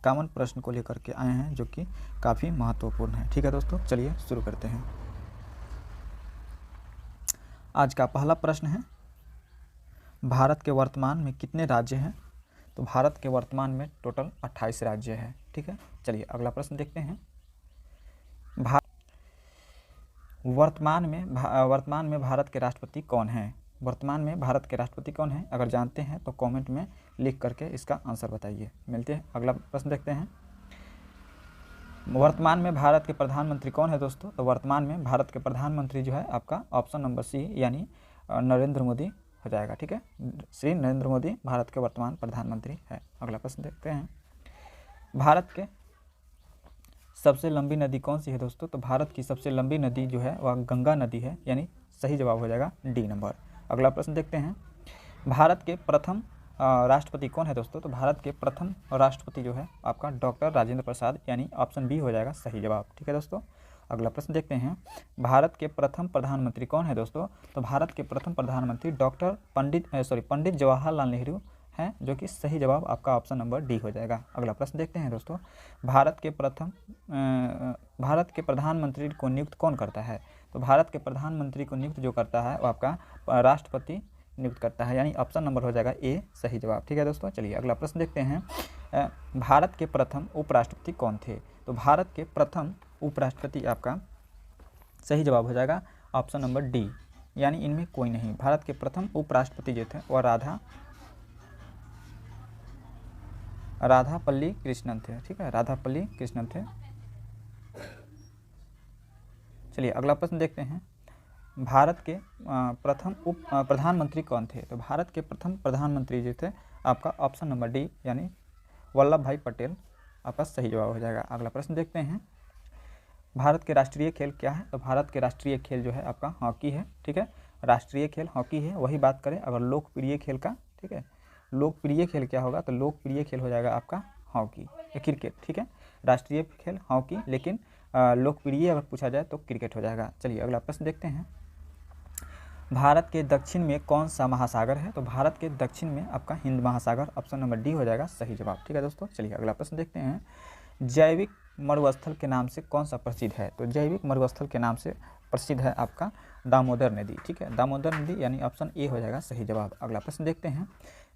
51 प्रश्न को लेकर के आए हैं जो कि काफ़ी महत्वपूर्ण है। ठीक है दोस्तों, चलिए शुरू करते हैं। आज का पहला प्रश्न है, भारत के वर्तमान में कितने राज्य हैं? तो भारत के वर्तमान में टोटल 28 राज्य है। ठीक है, चलिए अगला प्रश्न देखते हैं। वर्तमान में भारत के राष्ट्रपति कौन हैं? वर्तमान में भारत के राष्ट्रपति कौन हैं? अगर जानते हैं तो कमेंट में लिख करके इसका आंसर बताइए। मिलते हैं, अगला प्रश्न देखते हैं। वर्तमान में भारत के प्रधानमंत्री कौन है दोस्तों? तो वर्तमान में भारत के प्रधानमंत्री जो है आपका ऑप्शन नंबर सी यानी नरेंद्र मोदी हो जाएगा। ठीक है, श्री नरेंद्र मोदी भारत के वर्तमान प्रधानमंत्री है। अगला प्रश्न देखते हैं। भारत के सबसे लंबी नदी कौन सी है दोस्तों? तो भारत की सबसे लंबी नदी जो है वह गंगा नदी है, यानी सही जवाब हो जाएगा डी नंबर। अगला प्रश्न देखते हैं। भारत के प्रथम राष्ट्रपति कौन है दोस्तों? तो भारत के प्रथम राष्ट्रपति जो है आपका डॉक्टर राजेंद्र प्रसाद, यानी ऑप्शन बी हो जाएगा सही जवाब। ठीक है दोस्तों, अगला प्रश्न देखते हैं। भारत के प्रथम प्रधानमंत्री कौन है दोस्तों? तो भारत के प्रथम प्रधानमंत्री डॉक्टर पंडित जवाहरलाल नेहरू हैं, जो कि सही जवाब आपका ऑप्शन नंबर डी हो जाएगा। अगला प्रश्न देखते हैं दोस्तों। भारत के प्रधानमंत्री को नियुक्त कौन करता है? तो भारत के प्रधानमंत्री को नियुक्त जो करता है वो आपका राष्ट्रपति नियुक्त करता है, यानी ऑप्शन नंबर हो जाएगा ए सही जवाब। ठीक है दोस्तों, चलिए अगला प्रश्न देखते हैं। भारत के प्रथम उपराष्ट्रपति कौन थे? तो भारत के प्रथम उपराष्ट्रपति आपका सही जवाब हो जाएगा ऑप्शन नंबर डी, यानी इनमें कोई नहीं। भारत के प्रथम उपराष्ट्रपति जो थे वह राधापल्ली कृष्णन थे। ठीक है, राधापल्ली कृष्णन थे। चलिए अगला प्रश्न देखते हैं। भारत के प्रथम प्रधानमंत्री कौन थे? तो भारत के प्रथम प्रधानमंत्री जो थे आपका ऑप्शन नंबर डी यानी वल्लभ भाई पटेल आपका सही जवाब हो जाएगा। अगला प्रश्न देखते हैं। भारत के राष्ट्रीय खेल क्या है? तो भारत के राष्ट्रीय खेल जो है आपका हॉकी है। ठीक है, राष्ट्रीय खेल हॉकी है। वही बात करें अगर लोकप्रिय खेल का, ठीक है, लोकप्रिय खेल क्या होगा? तो लोकप्रिय खेल हो जाएगा आपका हॉकी या क्रिकेट। ठीक है, राष्ट्रीय खेल हॉकी, लेकिन लोकप्रिय अगर पूछा जाए तो क्रिकेट हो जाएगा। चलिए अगला प्रश्न देखते हैं। भारत के दक्षिण में कौन सा महासागर है? तो भारत के दक्षिण में आपका हिंद महासागर, ऑप्शन नंबर डी हो जाएगा सही जवाब। ठीक है दोस्तों, चलिए अगला प्रश्न देखते हैं। जैविक मरुस्थल के नाम से कौन सा प्रसिद्ध है? तो जैविक मरुस्थल के नाम से प्रसिद्ध है आपका दामोदर नदी। ठीक है, दामोदर नदी यानी ऑप्शन ए हो जाएगा सही जवाब। अगला प्रश्न देखते हैं।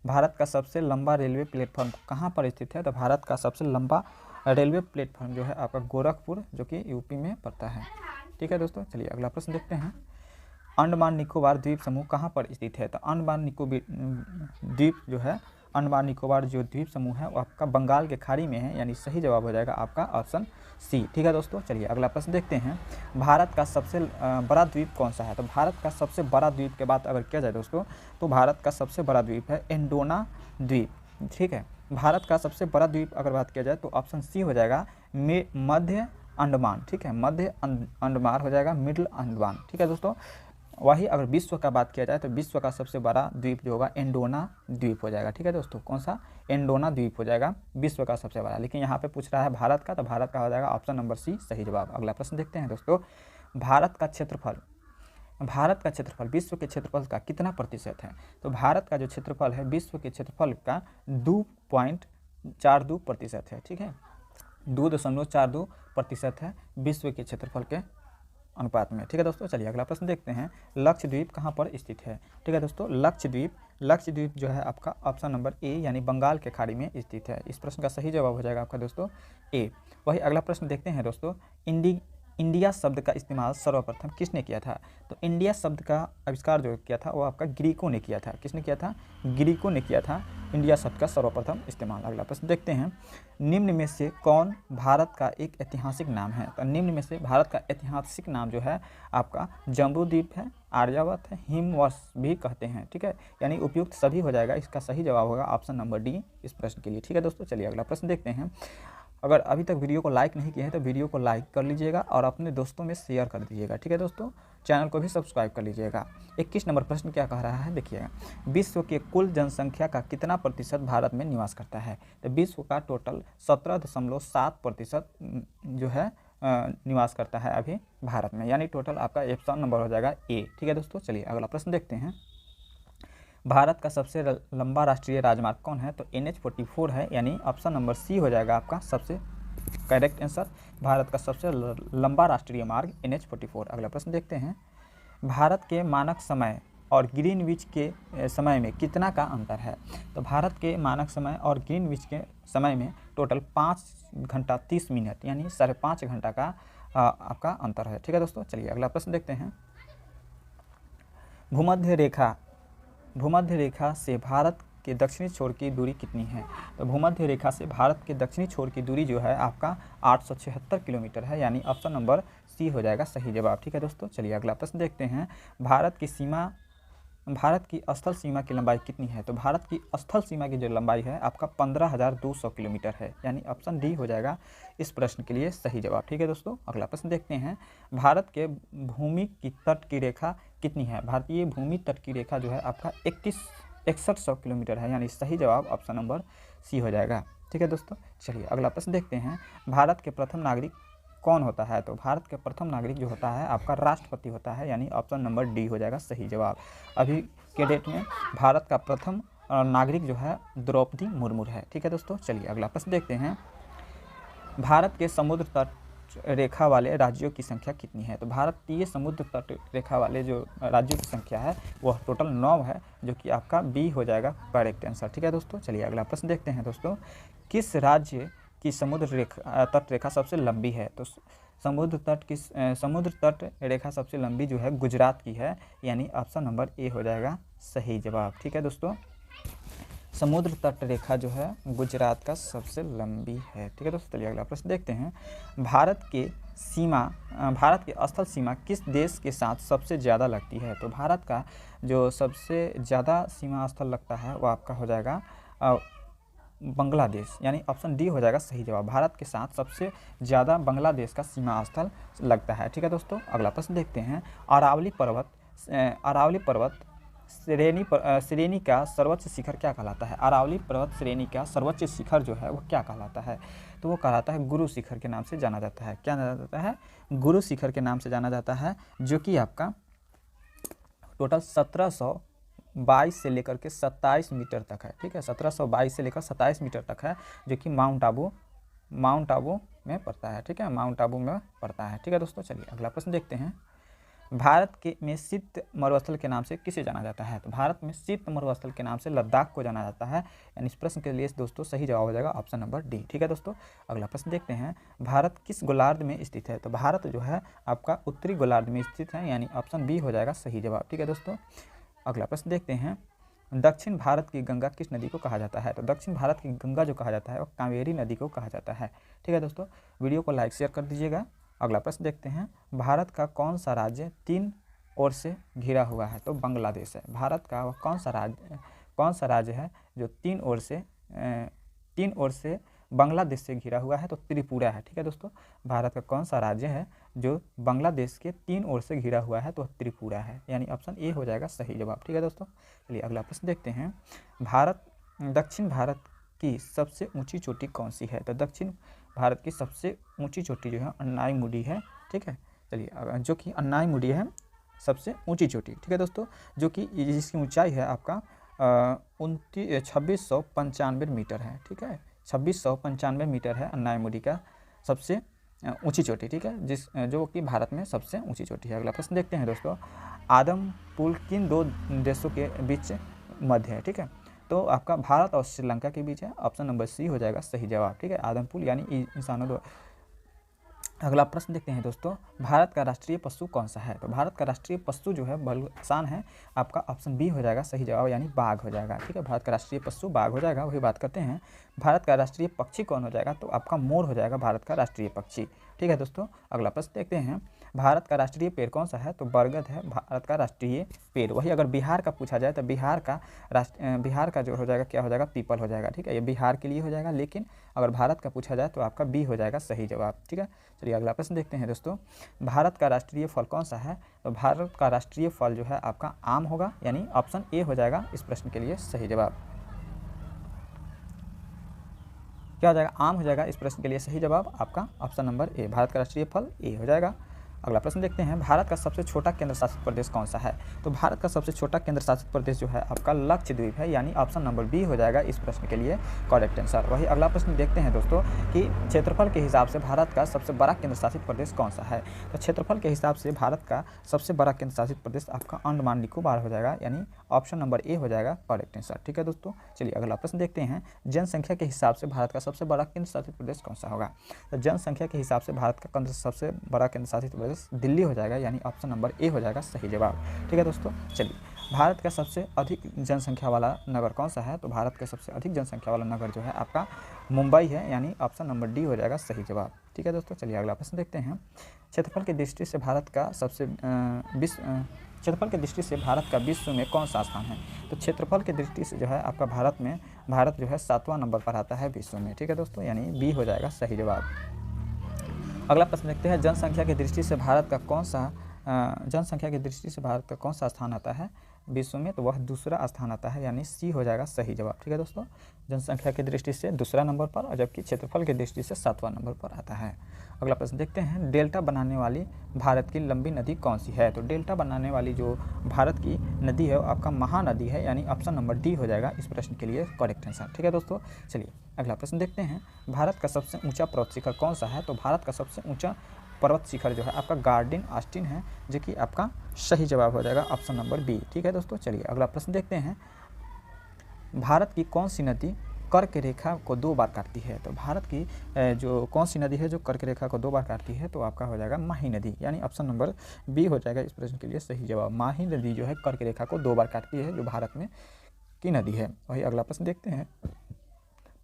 भारत का सबसे लंबा रेलवे प्लेटफॉर्म कहाँ पर स्थित है? तो भारत का सबसे लंबा रेलवे प्लेटफॉर्म जो है आपका गोरखपुर, जो कि यूपी में पड़ता है। ठीक है दोस्तों, चलिए अगला प्रश्न देखते हैं। अंडमान निकोबार द्वीप समूह कहाँ पर स्थित है? तो अंडमान निकोबार जो द्वीप समूह है वो आपका बंगाल के खाड़ी में है, यानी सही जवाब हो जाएगा आपका ऑप्शन सी। ठीक है दोस्तों, चलिए अगला प्रश्न देखते हैं। भारत का सबसे बड़ा द्वीप कौन सा है? तो भारत का सबसे बड़ा द्वीप के बात अगर किया जाए दोस्तों, तो भारत का सबसे बड़ा द्वीप है एंडोना द्वीप। ठीक है, भारत का सबसे बड़ा द्वीप अगर बात किया जाए तो ऑप्शन सी हो जाएगा मध्य अंडमान। ठीक है, मध्य अंडमान हो जाएगा मिडिल अंडमान। ठीक है दोस्तों, वही अगर विश्व का बात किया जाए तो विश्व का सबसे बड़ा द्वीप जो होगा एंडोना द्वीप हो जाएगा। ठीक है दोस्तों, कौन सा? एंडोना द्वीप हो जाएगा विश्व का सबसे बड़ा, लेकिन यहाँ पे पूछ रहा है भारत का, तो भारत का हो जाएगा ऑप्शन नंबर सी सही जवाब। अगला प्रश्न देखते हैं दोस्तों। भारत का क्षेत्रफल विश्व के क्षेत्रफल का कितना प्रतिशत है? तो भारत का जो क्षेत्रफल है विश्व के क्षेत्रफल का 2.42% है। ठीक है, 2.42% है विश्व के क्षेत्रफल के अनुपात में। ठीक है दोस्तों, चलिए अगला प्रश्न देखते हैं। लक्षद्वीप कहाँ पर स्थित है? ठीक है दोस्तों, लक्षद्वीप जो है आपका ऑप्शन नंबर ए यानी बंगाल के खाड़ी में स्थित है। इस प्रश्न का सही जवाब हो जाएगा आपका दोस्तों ए। वही अगला प्रश्न देखते हैं दोस्तों। इंडिया शब्द का इस्तेमाल सर्वप्रथम किसने किया था? तो इंडिया शब्द का आविष्कार जो किया था वो आपका ग्रीकों ने किया था। किसने किया था? ग्रीकों ने किया था इंडिया शब्द का सर्वप्रथम इस्तेमाल। अगला प्रश्न देखते हैं। निम्न में से कौन भारत का एक ऐतिहासिक नाम है? तो निम्न में से भारत का ऐतिहासिक नाम जो है आपका जम्बूद्वीप है, आर्यावर्त है, हिमवश भी कहते हैं। ठीक है, यानी उपयुक्त सभी हो जाएगा। इसका सही जवाब होगा ऑप्शन नंबर डी इस प्रश्न के लिए। ठीक है दोस्तों, चलिए अगला प्रश्न देखते हैं। अगर अभी तक वीडियो को लाइक नहीं किया है तो वीडियो को लाइक कर लीजिएगा और अपने दोस्तों में शेयर कर दीजिएगा। ठीक है दोस्तों, चैनल को भी सब्सक्राइब कर लीजिएगा। 21 नंबर प्रश्न क्या कह रहा है देखिएगा। विश्व के कुल जनसंख्या का कितना प्रतिशत भारत में निवास करता है? तो विश्व का टोटल 17.7% जो है निवास करता है अभी भारत में, यानी टोटल आपका ऑप्शन नंबर हो जाएगा ए। ठीक है दोस्तों, चलिए अगला प्रश्न देखते हैं। भारत का सबसे लंबा राष्ट्रीय राजमार्ग कौन है? तो NH-44 है, यानी ऑप्शन नंबर सी हो जाएगा आपका सबसे करेक्ट आंसर। भारत का सबसे लंबा राष्ट्रीय मार्ग NH-44। अगला प्रश्न देखते हैं, भारत के मानक समय और ग्रीनविच के समय में कितना का अंतर है? तो भारत के मानक समय और ग्रीनविच के समय में टोटल 5 घंटा 30 मिनट यानी 5.5 घंटा का आपका अंतर है। ठीक है दोस्तों, चलिए अगला प्रश्न देखते हैं, भूमध्य रेखा से भारत के दक्षिणी छोर की दूरी कितनी है? तो भूमध्य रेखा से भारत के दक्षिणी छोर की दूरी जो है आपका 876 किलोमीटर है, यानी ऑप्शन नंबर सी हो जाएगा सही जवाब। ठीक है दोस्तों, चलिए अगला प्रश्न देखते हैं, भारत की स्थल सीमा की लंबाई कितनी है? तो भारत की स्थल सीमा की जो लंबाई है आपका 15,200 किलोमीटर है, यानी ऑप्शन डी हो जाएगा इस प्रश्न के लिए सही जवाब। ठीक है दोस्तों, अगला प्रश्न देखते हैं, भारत के भूमि की तट की रेखा कितनी है? भारतीय भूमि तट की रेखा जो है आपका 6100 किलोमीटर है, यानी सही जवाब ऑप्शन नंबर सी हो जाएगा। ठीक है दोस्तों, चलिए अगला प्रश्न देखते हैं, भारत के प्रथम नागरिक कौन होता है? तो भारत के प्रथम नागरिक जो होता है आपका राष्ट्रपति होता है, यानी ऑप्शन नंबर डी हो जाएगा सही जवाब। अभी के डेट में भारत का प्रथम नागरिक जो है द्रौपदी मुर्मू है। ठीक है दोस्तों, चलिए अगला प्रश्न देखते हैं, भारत के समुद्र तट रेखा वाले राज्यों की संख्या कितनी है? तो भारतीय समुद्र तट रेखा वाले जो राज्यों की संख्या है वह टोटल 9 है, जो कि आपका बी हो जाएगा करेक्ट आंसर। ठीक है दोस्तों, चलिए अगला प्रश्न देखते हैं दोस्तों, किस राज्य की समुद्र तट रेखा सबसे लंबी है? तो समुद्र तट रेखा सबसे लंबी जो है गुजरात की है, यानी ऑप्शन नंबर ए हो जाएगा सही जवाब। ठीक है दोस्तों, समुद्र तट रेखा जो है गुजरात का सबसे लंबी है। ठीक है दोस्तों, चलिए अगला प्रश्न देखते हैं, भारत की स्थल सीमा किस देश के साथ सबसे ज़्यादा लगती है? तो भारत का जो सबसे ज़्यादा सीमा स्थल लगता है वो आपका हो जाएगा बांग्लादेश, यानी ऑप्शन डी हो जाएगा सही जवाब। भारत के साथ सबसे ज़्यादा बांग्लादेश का सीमा स्थल लगता है। ठीक है दोस्तों, अगला प्रश्न देखते हैं, अरावली पर्वत श्रेणी का सर्वोच्च शिखर क्या कहलाता है? अरावली पर्वत श्रेणी का सर्वोच्च शिखर जो है वो क्या कहलाता है? तो वो कहलाता है गुरु शिखर के नाम से जाना जाता है। क्या जाना जाता है? गुरु शिखर के नाम से जाना जाता है, जो कि आपका टोटल 1722 से लेकर के 27 मीटर तक है। ठीक है, 1722 से लेकर 27 मीटर तक है, जो कि माउंट आबू में पड़ता है। ठीक है, माउंट आबू में पड़ता है। ठीक है दोस्तों, चलिए अगला प्रश्न देखते हैं, भारत में शीत मरुस्थल के नाम से किसे जाना जाता है? तो भारत में शीत मरुस्थल के नाम से लद्दाख को जाना जाता है, यानी इस प्रश्न के लिए दोस्तों सही जवाब हो जाएगा ऑप्शन नंबर डी। ठीक है दोस्तों, अगला प्रश्न देखते हैं, भारत किस गोलार्ध में स्थित है? तो भारत जो है आपका उत्तरी गोलार्ध में स्थित है, यानी ऑप्शन बी हो जाएगा सही जवाब। ठीक है दोस्तों, अगला प्रश्न देखते हैं, दक्षिण भारत की गंगा किस नदी को कहा जाता है? तो दक्षिण भारत की गंगा जो कहा जाता है वो कावेरी नदी को कहा जाता है। ठीक है दोस्तों, वीडियो को लाइक शेयर कर दीजिएगा। अगला प्रश्न देखते हैं, भारत का कौन सा राज्य 3 ओर से घिरा हुआ है? तो बांग्लादेश है। भारत का वह कौन सा राज्य है जो 3 ओर से बांग्लादेश से घिरा हुआ है? तो त्रिपुरा है। ठीक है दोस्तों, भारत का कौन सा राज्य है जो बांग्लादेश के 3 ओर से घिरा हुआ है? तो त्रिपुरा है, यानी ऑप्शन ए हो जाएगा सही जवाब। ठीक है दोस्तों, चलिए अगला प्रश्न देखते हैं, दक्षिण भारत की सबसे ऊंची चोटी कौन सी है? तो दक्षिण भारत की सबसे ऊंची चोटी जो है अन्नाईमुडी है। ठीक है, चलिए जो कि अन्नाईमुडी है सबसे ऊंची चोटी। ठीक है दोस्तों, जो कि जिसकी ऊंचाई है आपका 2695 मीटर है। ठीक है, 2695 मीटर है अन्नाईमुडी का सबसे ऊंची चोटी। ठीक है, जो कि भारत में सबसे ऊंची चोटी है। अगला प्रश्न देखते हैं दोस्तों, आदम पुल किन 2 देशों के बीच मध्य है? ठीक है, तो आपका भारत और श्रीलंका के बीच है, ऑप्शन नंबर सी हो जाएगा सही जवाब। ठीक है, आदम पुल यानी इंसानों द्वारा। अगला प्रश्न देखते हैं दोस्तों, भारत का राष्ट्रीय पशु कौन सा है? तो भारत का राष्ट्रीय पशु जो है बहुत आसान है, आपका ऑप्शन बी हो जाएगा सही जवाब, यानी बाघ हो जाएगा। ठीक है, भारत का राष्ट्रीय पशु बाघ हो जाएगा। वही बात करते हैं, भारत का राष्ट्रीय पक्षी कौन हो जाएगा? तो आपका मोर हो जाएगा भारत का राष्ट्रीय पक्षी। ठीक है दोस्तों, अगला प्रश्न देखते हैं, भारत का राष्ट्रीय पेड़ कौन सा है? तो बरगद है भारत का राष्ट्रीय पेड़। वही अगर बिहार का पूछा जाए तो बिहार का जो हो जाएगा क्या हो जाएगा? पीपल हो जाएगा। ठीक है, ये बिहार के लिए हो जाएगा, लेकिन अगर भारत का पूछा जाए तो आपका बी हो जाएगा सही जवाब। ठीक है, चलिए अगला प्रश्न देखते हैं दोस्तों, भारत का राष्ट्रीय फल कौन सा है? तो भारत का राष्ट्रीय फल जो है आपका आम होगा, यानी ऑप्शन ए हो जाएगा इस प्रश्न के लिए सही जवाब। क्या हो जाएगा? आम हो जाएगा इस प्रश्न के लिए सही जवाब आपका ऑप्शन नंबर ए, भारत का राष्ट्रीय फल ए हो जाएगा। अगला प्रश्न देखते हैं, भारत का सबसे छोटा केंद्र शासित प्रदेश कौन सा है? तो भारत का सबसे छोटा केंद्र शासित प्रदेश जो है आपका लक्षद्वीप है, यानी ऑप्शन नंबर बी हो जाएगा इस प्रश्न के लिए करेक्ट आंसर। वही अगला प्रश्न देखते हैं दोस्तों कि क्षेत्रफल के हिसाब से भारत का सबसे बड़ा केंद्र शासित प्रदेश कौन सा है? तो क्षेत्रफल के हिसाब से भारत का सबसे बड़ा केंद्र शासित प्रदेश आपका अंडमान निकोबार हो जाएगा, यानी ऑप्शन नंबर ए हो जाएगा करेक्ट आंसर। ठीक है दोस्तों, चलिए अगला प्रश्न देखते हैं, जनसंख्या के हिसाब से भारत का सबसे बड़ा केंद्र शासित प्रदेश कौन सा होगा? तो जनसंख्या के हिसाब से भारत का सबसे बड़ा केंद्र शासित प्रदेश दिल्ली हो जाएगा, यानी ऑप्शन नंबर ए हो जाएगा सही जवाब। ठीक है दोस्तों, चलिए भारत का सबसे अधिक जनसंख्या वाला नगर कौन सा है? तो भारत का सबसे अधिक जनसंख्या वाला नगर जो है आपका मुंबई है, यानी ऑप्शन नंबर डी हो जाएगा सही जवाब। ठीक है दोस्तों, चलिए अगला प्रश्न देखते हैं, क्षेत्रफल की दृष्टि से भारत का क्षेत्रफल की दृष्टि से भारत का विश्व में कौन सा स्थान है? तो क्षेत्रफल की दृष्टि से जो है आपका भारत जो है 7वां नंबर पर आता है विश्व में। ठीक है दोस्तों, यानी बी हो जाएगा सही जवाब। अगला प्रश्न देखते हैं, जनसंख्या की दृष्टि से भारत का कौन सा स्थान आता है विश्व में? तो वह दूसरा स्थान आता है, यानी सी हो जाएगा सही जवाब। ठीक है दोस्तों, जनसंख्या की दृष्टि से दूसरा नंबर पर और जबकि क्षेत्रफल की दृष्टि से 7वां नंबर पर आता है। अगला प्रश्न देखते हैं, डेल्टा बनाने वाली भारत की लंबी नदी कौन सी है? तो डेल्टा बनाने वाली जो भारत की नदी है वो आपका महानदी है, यानी ऑप्शन नंबर डी हो जाएगा इस प्रश्न के लिए करेक्ट आंसर। ठीक है दोस्तों, चलिए अगला प्रश्न देखते हैं, भारत का सबसे ऊंचा पर्वत शिखर कौन सा है? तो भारत का सबसे ऊंचा पर्वत शिखर जो है आपका गार्डन ऑस्टिन है, जो कि आपका सही जवाब हो जाएगा ऑप्शन नंबर बी। ठीक है दोस्तों, चलिए अगला प्रश्न देखते हैं, भारत की कौन सी नदी कर्क रेखा को 2 बार काटती है? तो भारत की जो कौन सी नदी है जो कर्क रेखा को 2 बार काटती है? तो आपका हो जाएगा माही नदी, यानी ऑप्शन नंबर बी हो जाएगा इस प्रश्न के लिए सही जवाब। माही नदी जो है कर्क रेखा को 2 बार काटती है, जो भारत में की नदी है। वही अगला प्रश्न देखते हैं,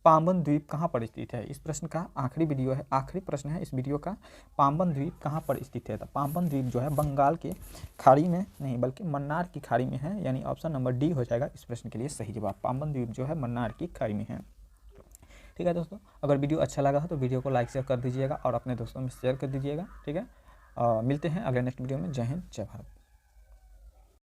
पाम्बन द्वीप कहाँ पर स्थित है? इस प्रश्न का आखिरी प्रश्न है इस वीडियो का, पाम्बन द्वीप कहाँ पर स्थित है? तो पाम्बन द्वीप जो है बंगाल के खाड़ी में नहीं बल्कि मन्नार की खाड़ी में है, यानी ऑप्शन नंबर डी हो जाएगा इस प्रश्न के लिए सही जवाब। पाम्बन द्वीप जो है मन्नार की खाड़ी में है। ठीक है दोस्तों, अगर वीडियो अच्छा लगा हो तो वीडियो को लाइक शेयर कर दीजिएगा और अपने दोस्तों में शेयर कर दीजिएगा। ठीक है, मिलते हैं अगले नेक्स्ट वीडियो में। जय हिंद, जय भारत।